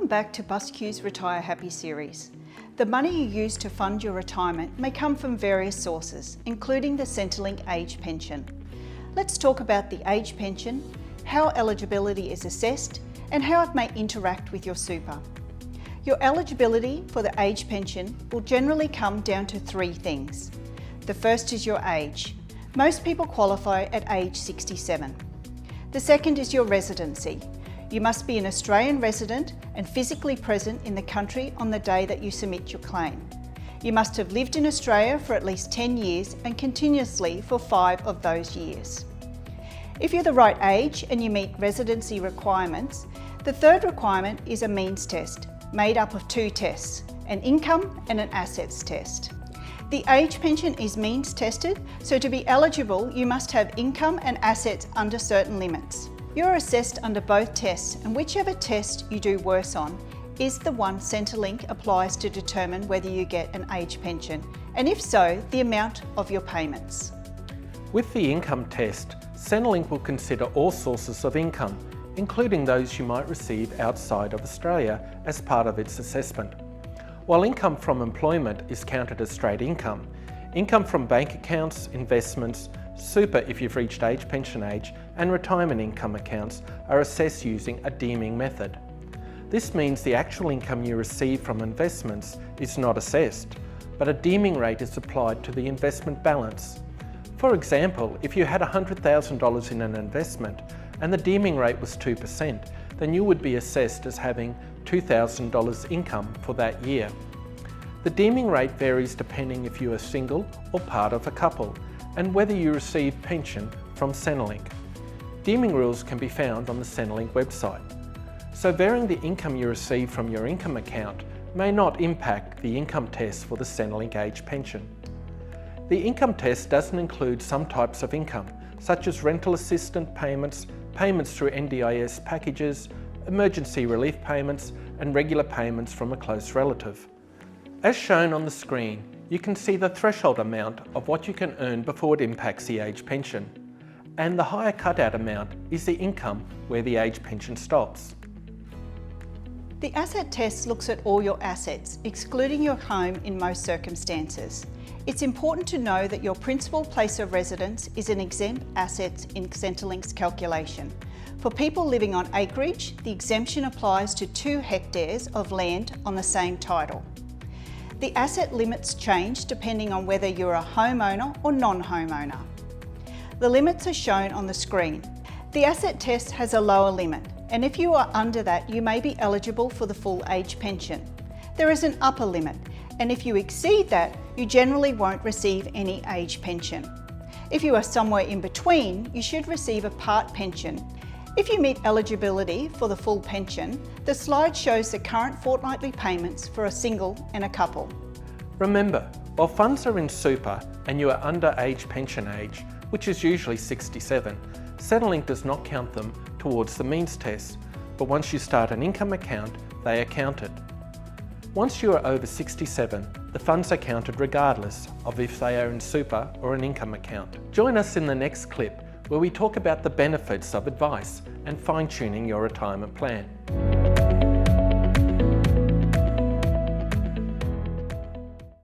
Welcome back to BUSSQ's Retire Happy series. The money you use to fund your retirement may come from various sources, including the Centrelink age pension. Let's talk about the age pension, how eligibility is assessed, and how it may interact with your super. Your eligibility for the age pension will generally come down to three things. The first is your age. Most people qualify at age 67. The second is your residency. You must be an Australian resident and physically present in the country on the day that you submit your claim. You must have lived in Australia for at least 10 years and continuously for 5 of those years. If you're the right age and you meet residency requirements, the third requirement is a means test, made up of 2 tests, an income and an assets test. The age pension is means tested, so to be eligible you must have income and assets under certain limits. You're assessed under both tests, and whichever test you do worse on is the one Centrelink applies to determine whether you get an age pension, and if so, the amount of your payments. With the income test, Centrelink will consider all sources of income, including those you might receive outside of Australia as part of its assessment. While income from employment is counted as straight income, income from bank accounts, investments, super if you've reached age pension age, and retirement income accounts are assessed using a deeming method. This means the actual income you receive from investments is not assessed, but a deeming rate is applied to the investment balance. For example, if you had $100,000 in an investment and the deeming rate was 2%, then you would be assessed as having $2,000 income for that year. The deeming rate varies depending if you are single or part of a couple, and whether you receive pension from Centrelink. Deeming rules can be found on the Centrelink website. So varying the income you receive from your income account may not impact the income test for the Centrelink age pension. The income test doesn't include some types of income, such as rental assistance payments, payments through NDIS packages, emergency relief payments, and regular payments from a close relative. As shown on the screen, you can see the threshold amount of what you can earn before it impacts the age pension. And the higher cutout amount is the income where the age pension stops. The asset test looks at all your assets, excluding your home in most circumstances. It's important to know that your principal place of residence is an exempt asset in Centrelink's calculation. For people living on acreage, the exemption applies to 2 hectares of land on the same title. The asset limits change depending on whether you're a homeowner or non-homeowner. The limits are shown on the screen. The asset test has a lower limit, and if you are under that, you may be eligible for the full age pension. There is an upper limit, and if you exceed that, you generally won't receive any age pension. If you are somewhere in between, you should receive a part pension. If you meet eligibility for the full pension, the slide shows the current fortnightly payments for a single and a couple. Remember, while funds are in super and you are under age pension age, which is usually 67, Centrelink does not count them towards the means test, but once you start an income account, they are counted. Once you are over 67, the funds are counted regardless of if they are in super or an income account. Join us in the next clip where we talk about the benefits of advice and fine-tuning your retirement plan.